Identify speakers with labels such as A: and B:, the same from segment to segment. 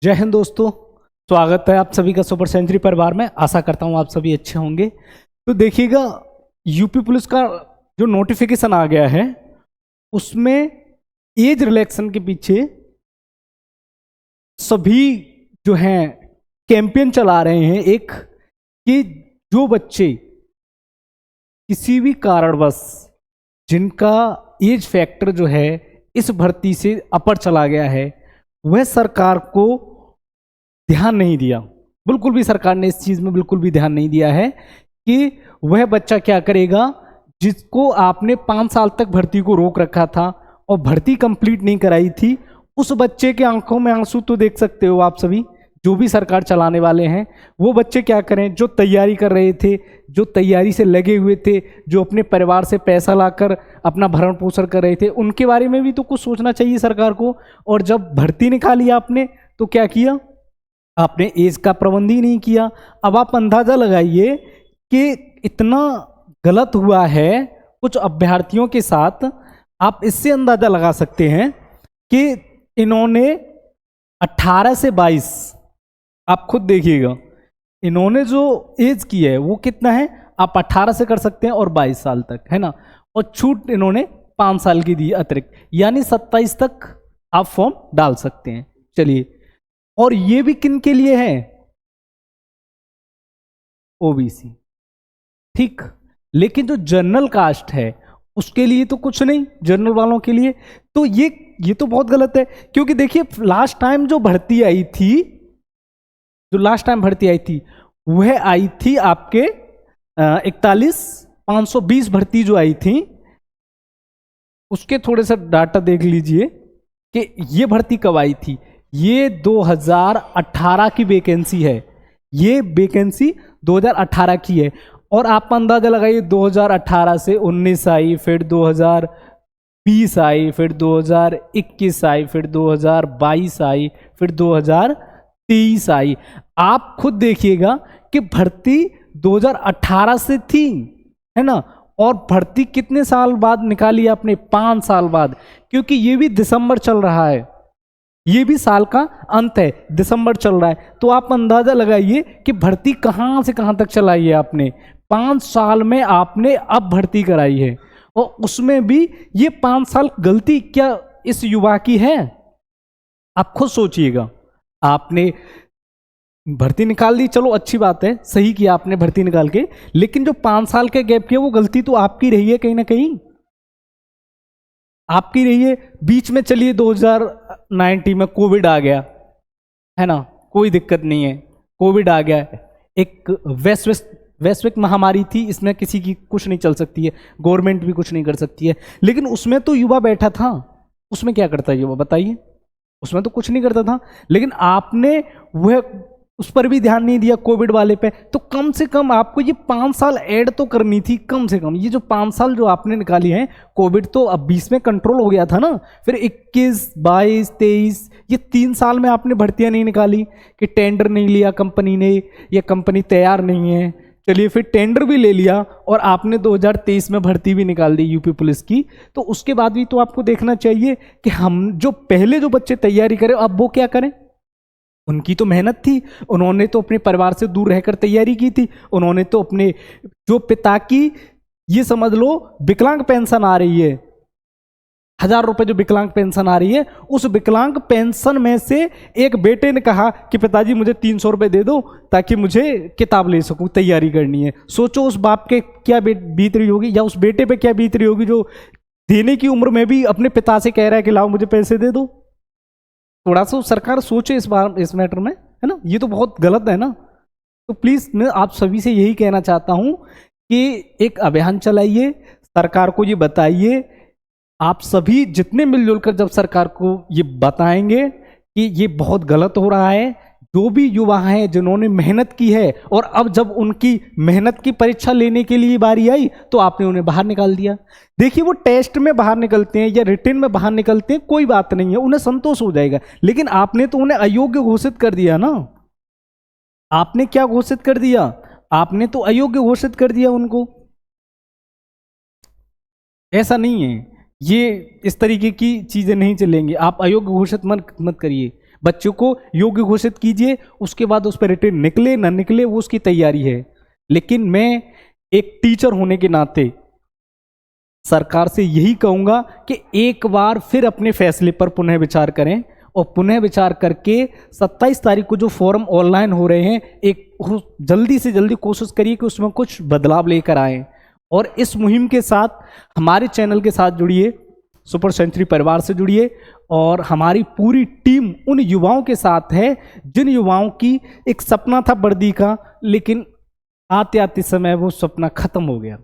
A: जय हिंद दोस्तों, स्वागत है आप सभी का सुपर सेंचुरी परिवार में। आशा करता हूँ आप सभी अच्छे होंगे। तो देखिएगा, यूपी पुलिस का जो नोटिफिकेशन आ गया है उसमें एज रिलैक्सेशन के पीछे सभी जो हैं कैंपेन चला रहे हैं एक, कि जो बच्चे किसी भी कारणवश जिनका एज फैक्टर जो है इस भर्ती से अपर चला गया है, वह सरकार को ध्यान नहीं दिया, बिल्कुल भी सरकार ने इस चीज में बिल्कुल भी ध्यान नहीं दिया है कि वह बच्चा क्या करेगा जिसको आपने 5 साल तक भर्ती को रोक रखा था और भर्ती कंप्लीट नहीं कराई थी। उस बच्चे के आंखों में आंसू तो देख सकते हो आप सभी, जो भी सरकार चलाने वाले हैं। वो बच्चे क्या करें जो तैयारी कर रहे थे, जो तैयारी से लगे हुए थे, जो अपने परिवार से पैसा लाकर अपना भरण पोषण कर रहे थे, उनके बारे में भी तो कुछ सोचना चाहिए सरकार को। और जब भर्ती निकाली आपने तो क्या किया, आपने एज का प्रबंध ही नहीं किया। अब आप अंदाजा लगाइए कि इतना गलत हुआ है कुछ अभ्यर्थियों के साथ। आप इससे अंदाजा लगा सकते हैं कि इन्होंने 18 से 22, आप खुद देखिएगा इन्होंने जो एज की है वो कितना है। आप 18 से कर सकते हैं और 22 साल तक, है ना। और छूट इन्होंने 5 साल की दी अतिरिक्त, यानी 27 तक आप फॉर्म डाल सकते हैं। चलिए, और ये भी किन के लिए है, ओबीसी, ठीक। लेकिन जो जनरल कास्ट है उसके लिए तो कुछ नहीं, जनरल वालों के लिए तो ये तो बहुत गलत है। क्योंकि देखिए लास्ट टाइम जो भर्ती आई थी, वह आई थी आपके 41,520 भर्ती जो आई थी, उसके थोड़े सा डाटा देख लीजिए कि ये भर्ती कब आई थी। ये 2018 की वैकेंसी है, ये वैकेंसी 2018 की है। और आप अंदाजा लगाइए 2018 से 19 आई, फिर 2020 आई, फिर 2021 आई, फिर 2022 आई, फिर 2023 आई। आप खुद देखिएगा कि भर्ती 2018 से थी, है ना। और भर्ती कितने साल बाद निकाली आपने, 5 साल बाद। क्योंकि ये भी दिसंबर चल रहा है, ये भी साल का अंत है, दिसंबर चल रहा है। तो आप अंदाजा लगाइए कि भर्ती कहां से कहां तक चलाई है आपने। 5 साल में आपने अब भर्ती कराई है, और उसमें भी ये 5 साल गलती क्या इस युवा की है, आप खुद सोचिएगा। आपने भर्ती निकाल दी, चलो अच्छी बात है, सही किया आपने भर्ती निकाल के, लेकिन जो 5 साल के गैप किया वो गलती तो आपकी रही है, कहीं ना कहीं आपकी रही है। बीच में चलिए 2019 में कोविड आ गया, है ना, कोई दिक्कत नहीं है, कोविड आ गया, एक वैश्विक महामारी थी, इसमें किसी की कुछ नहीं चल सकती है, गवर्नमेंट भी कुछ नहीं कर सकती है। लेकिन उसमें तो युवा बैठा था, उसमें क्या करता है युवा, बताइए, उसमें तो कुछ नहीं करता था। लेकिन आपने वह उस पर भी ध्यान नहीं दिया, कोविड वाले पे। तो कम से कम आपको ये 5 साल ऐड तो करनी थी, कम से कम। ये जो 5 साल जो आपने निकाली हैं, कोविड तो अब 20 में कंट्रोल हो गया था ना, फिर 21, 22, 23, ये 3 साल में आपने भर्तियां नहीं निकाली, कि टेंडर नहीं लिया कंपनी ने, या कंपनी तैयार नहीं है। चलिए, फिर टेंडर भी ले लिया और आपने 2023 में भर्ती भी निकाल दी यूपी पुलिस की। तो उसके बाद भी तो आपको देखना चाहिए कि हम जो पहले जो बच्चे तैयारी करें, अब वो क्या करें। उनकी तो मेहनत थी, उन्होंने तो अपने परिवार से दूर रहकर तैयारी की थी, उन्होंने तो अपने जो पिता की, ये समझ लो विकलांग पेंशन आ रही है, 1000 रुपए जो विकलांग पेंशन आ रही है, उस विकलांग पेंशन में से एक बेटे ने कहा कि पिताजी मुझे 300 रुपए दे दो ताकि मुझे किताब ले सकूं, तैयारी करनी है। सोचो उस बाप के क्या बीत रही होगी, या उस बेटे पे क्या बीत रही होगी जो देने की उम्र में भी अपने पिता से कह रहा है कि लाओ मुझे पैसे दे दो। थोड़ा सा सरकार सोचे इस मैटर में, है ना। ये तो बहुत गलत है ना। तो प्लीज मैं आप सभी से यही कहना चाहता हूं कि एक अभियान चलाइए, सरकार को ये बताइए। आप सभी जितने मिलजुल कर जब सरकार को ये बताएंगे कि ये बहुत गलत हो रहा है, जो भी युवा हैं जिन्होंने मेहनत की है, और अब जब उनकी मेहनत की परीक्षा लेने के लिए बारी आई तो आपने उन्हें बाहर निकाल दिया। देखिए, वो टेस्ट में बाहर निकलते हैं या रिटन में बाहर निकलते हैं, कोई बात नहीं है, उन्हें संतोष हो जाएगा। लेकिन आपने तो उन्हें अयोग्य घोषित कर दिया ना। आपने क्या घोषित कर दिया, आपने तो अयोग्य घोषित कर दिया उनको। ऐसा नहीं है, ये इस तरीके की चीजें नहीं चलेंगी। आप अयोग्य घोषित मत करिए। बच्चों को योग्य घोषित कीजिए, उसके बाद उस पर रिटर्न निकले ना निकले वो उसकी तैयारी है। लेकिन मैं एक टीचर होने के नाते सरकार से यही कहूंगा कि एक बार फिर अपने फैसले पर पुनः विचार करें और पुनः विचार करके 27 तारीख को जो फॉर्म ऑनलाइन हो रहे हैं, एक जल्दी से जल्दी कोशिश करिए कि उसमें कुछ बदलाव लेकर आए। और इस मुहिम के साथ हमारे चैनल के साथ जुड़िए, सुपर सेंचुरी परिवार से जुड़िए, और हमारी पूरी टीम उन युवाओं के साथ है जिन युवाओं की एक सपना था वर्दी का, लेकिन आते आते समय वो सपना खत्म हो गया।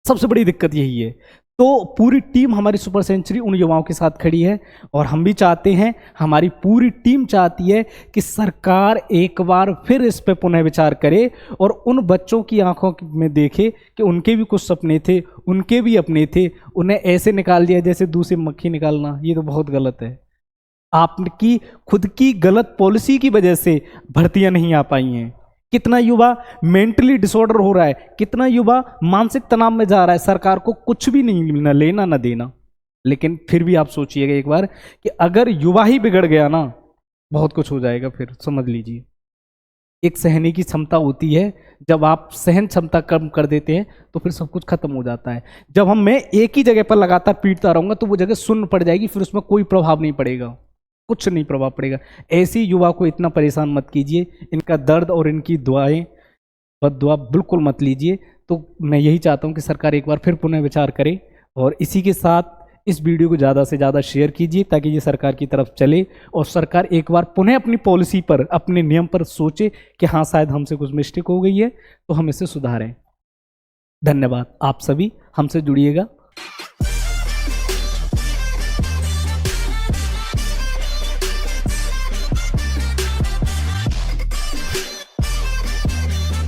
A: सबसे बड़ी दिक्कत यही है। तो पूरी टीम हमारी सुपर सेंचुरी उन युवाओं के साथ खड़ी है और हम भी चाहते हैं, हमारी पूरी टीम चाहती है कि सरकार एक बार फिर इस पे पुनः विचार करे और उन बच्चों की आंखों में देखे कि उनके भी कुछ सपने थे, उनके भी अपने थे, उन्हें ऐसे निकाल दिया जैसे दूसरी मक्खी निकालना। ये तो बहुत गलत है। आपकी खुद की गलत पॉलिसी की वजह से भर्तियां नहीं आ पाई हैं। कितना युवा मेंटली डिसऑर्डर हो रहा है, कितना युवा मानसिक तनाव में जा रहा है, सरकार को कुछ भी नहीं मिलना, लेना ना देना। लेकिन फिर भी आप सोचिएगा एक बार कि अगर युवा ही बिगड़ गया ना, बहुत कुछ हो जाएगा। फिर समझ लीजिए, एक सहने की क्षमता होती है, जब आप सहन क्षमता कम कर देते हैं तो फिर सब कुछ खत्म हो जाता है। जब मैं एक ही जगह पर लगातार पीटता रहूंगा तो वो जगह शून्य पड़ जाएगी, फिर उसमें कोई प्रभाव नहीं पड़ेगा, कुछ नहीं प्रभाव पड़ेगा। ऐसी युवा को इतना परेशान मत कीजिए, इनका दर्द और इनकी दुआएं बद्दुआ बिल्कुल मत लीजिए। तो मैं यही चाहता हूं कि सरकार एक बार फिर पुनः विचार करे और इसी के साथ इस वीडियो को ज़्यादा से ज़्यादा शेयर कीजिए ताकि ये सरकार की तरफ चले और सरकार एक बार पुनः अपनी पॉलिसी पर, अपने नियम पर सोचे कि हाँ शायद हमसे कुछ मिस्टेक हो गई है तो हम इसे सुधारें। धन्यवाद। आप सभी हमसे जुड़िएगा।